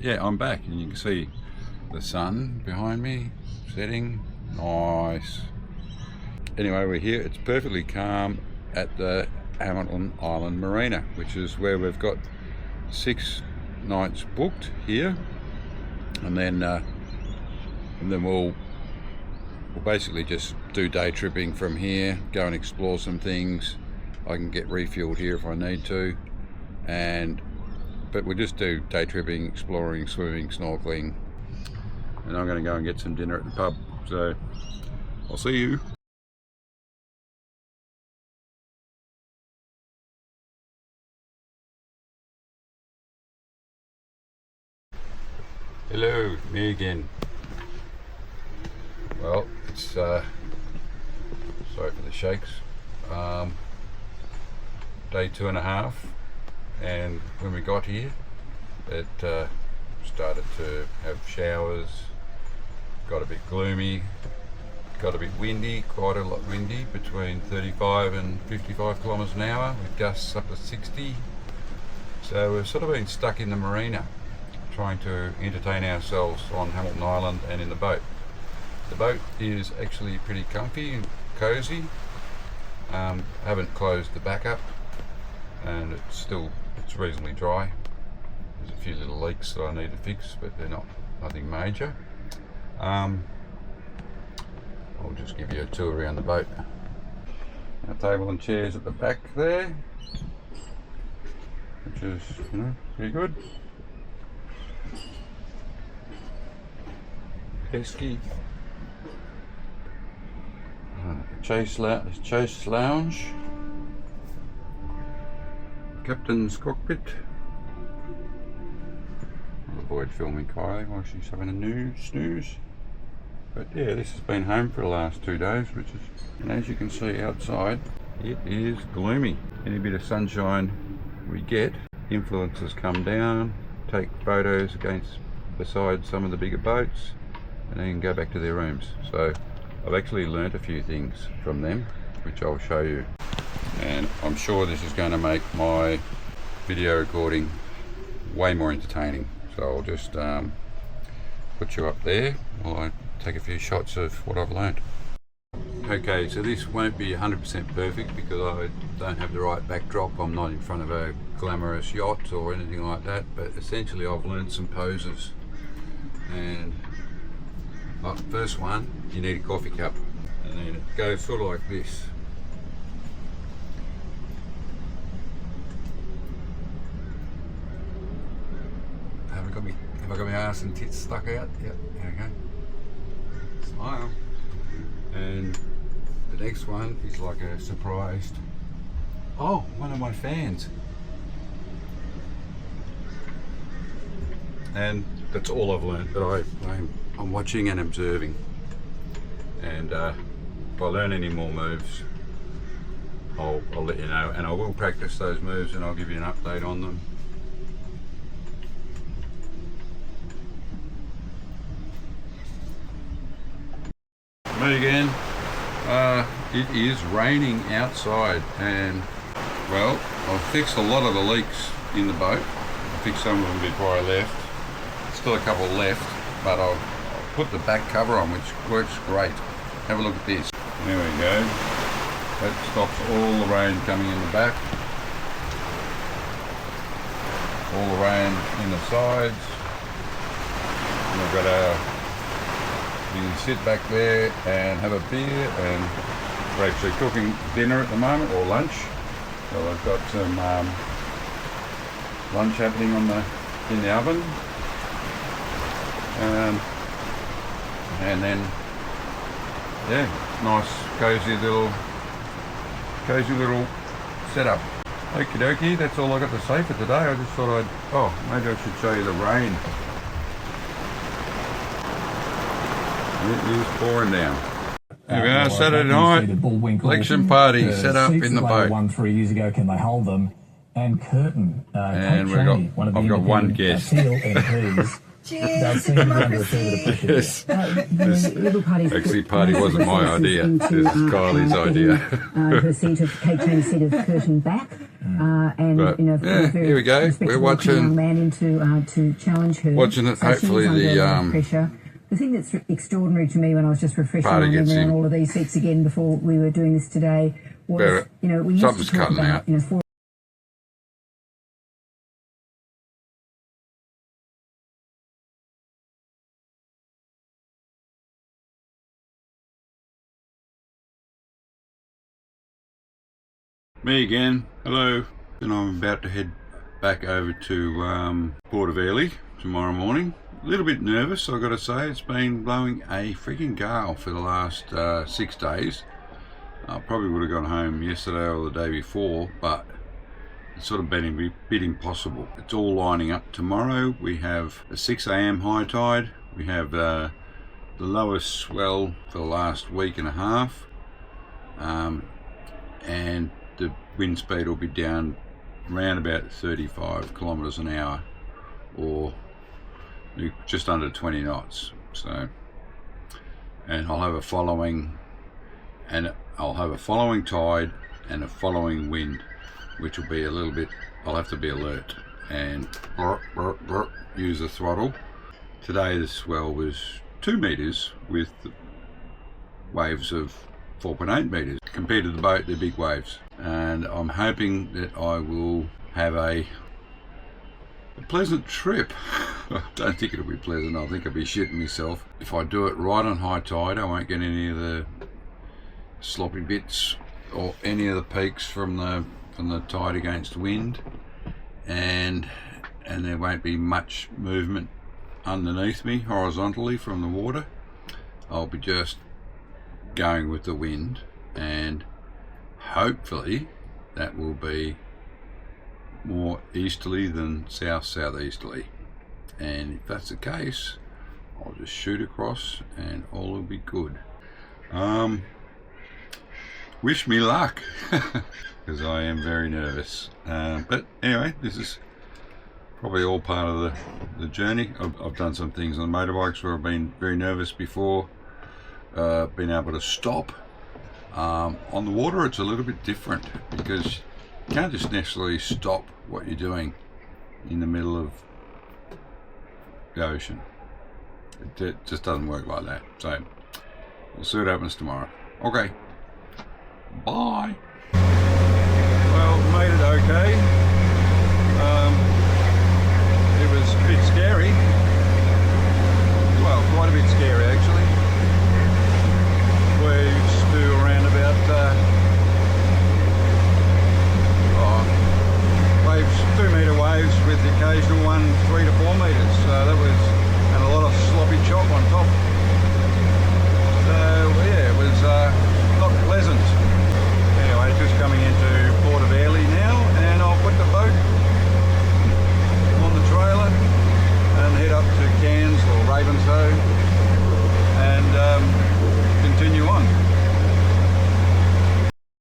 Yeah, I'm back and you can see the sun behind me setting. Nice. Anyway, we're here. It's perfectly calm at the Hamilton Island Marina, which is where we've got 6 nights booked here, and then we'll basically just do day tripping from here, go and explore some things. I can get refueled here if I need to, but we'll just do day tripping, exploring, swimming, snorkeling, and I'm going to go and get some dinner at the pub. So I'll see you. Hello, me again. Well, it's sorry for the shakes. Day 2.5, and when we got here, it started to have showers. Got a bit gloomy. Got a bit windy, quite a lot windy, between 35 and 55 kilometres an hour, with gusts up to 60. So we've sort of been stuck in the marina, trying to entertain ourselves on Hamilton Island and in the boat. The boat is actually pretty comfy and cosy. Haven't closed the back up, and it's reasonably dry. There's a few little leaks that I need to fix, but they're nothing major. I'll just give you a tour around the boat. Our table and chairs at the back there, which is, pretty good. Pesky. Chase lounge. Captain's cockpit. I'll avoid filming Kylie while she's having a snooze. But yeah, this has been home for the last 2 days, and as you can see outside, it is gloomy. Any bit of sunshine we get, influencers come down, take photos beside some of the bigger boats, and then go back to their rooms. So I've actually learnt a few things from them, which I'll show you. And I'm sure this is going to make my video recording way more entertaining. So I'll just put you up there while I take a few shots of what I've learnt. Okay, so this won't be 100% perfect because I don't have the right backdrop. I'm not in front of a glamorous yacht or anything like that, but essentially I've learnt some poses. And first one, you need a coffee cup, and then it goes sort of like this. Have I got my ass and tits stuck out? Yep, there we go. Smile. And the next one is like a surprised, oh, one of my fans. And that's all I've learned, that I'm watching and observing. And if I learn any more moves, I'll let you know, and I will practice those moves and I'll give you an update on them. Me again. It is raining outside, and well, I've fixed a lot of the leaks in the boat. I fixed some of them before I left. Still a couple left, but I'll put the back cover on, which works great. Have a look at this. There we go. That stops all the rain coming in the back. All the rain in the sides. And we've got you can sit back there and have a beer, and we're actually cooking dinner at the moment, or lunch. So I've got some lunch happening in the oven. And then, yeah, nice cozy little setup. Okie dokie, that's all I got to say for today. I just thought maybe I should show you the rain. It is pouring down. There we are, Saturday night, election party set up in the boat. Won 3 years ago, can they hold them? And Curtin, and I've got one guest. MPs, Cheers to democracy! Yes. The Liberal Party's Actually, party wasn't my idea. This is Kylie's idea. Her seat of Kate Chaney's seat of Curtin back, and But, you know, yeah, very here we go. We're respectable watching- young man into to challenge her. Watching it, So she's hopefully under the, a lot of pressure. The thing that's extraordinary to me when I was just refreshing my Party gets memory on him. all of these seats again before we were doing this today was, Better. you know, we used Something's to talk cutting about, out. you know, four Me again. Hello. And I'm about to head back over to Port of Ely tomorrow morning. A little bit nervous, I've got to say. It's been blowing a freaking gale for the last 6 days. I probably would have gone home yesterday or the day before, but it's sort of been a bit impossible. It's all lining up tomorrow. We have a 6 a.m. high tide. We have the lowest swell for the last week and a half. And the wind speed will be down around about 35 kilometres an hour, or just under 20 knots. So, and I'll have a following tide and a following wind, which will be a little bit, I'll have to be alert and use the throttle. Today the swell was 2 metres with waves of 4.8 metres. Compared to the boat, they're big waves. And I'm hoping that I will have a pleasant trip. I don't think it'll be pleasant. I think I'll be shitting myself. If I do it right on high tide, I won't get any of the sloppy bits or any of the peaks from the tide against wind, and there won't be much movement underneath me horizontally from the water. I'll be just going with the wind, and hopefully that will be more easterly than southeasterly. And if that's the case, I'll just shoot across and all will be good. Wish me luck, because I am very nervous. But anyway, this is probably all part of the journey. I've done some things on the motorbikes where I've been very nervous before. Being able to stop. On the water it's a little bit different, because you can't just necessarily stop what you're doing in the middle of the ocean. It just doesn't work like that. So we'll see what happens tomorrow. Okay, bye. Well, made it okay. It was a bit scary. Well, quite a bit scary actually. We're used to around about waves, 2 metre waves with the occasional one 3 to 4 metres. So that was, and a lot of sloppy chop on top. So yeah, it was not pleasant. Anyway, just coming into Port of Ely now, and I'll put the boat on the trailer and head up to Cairns or Ravenshoe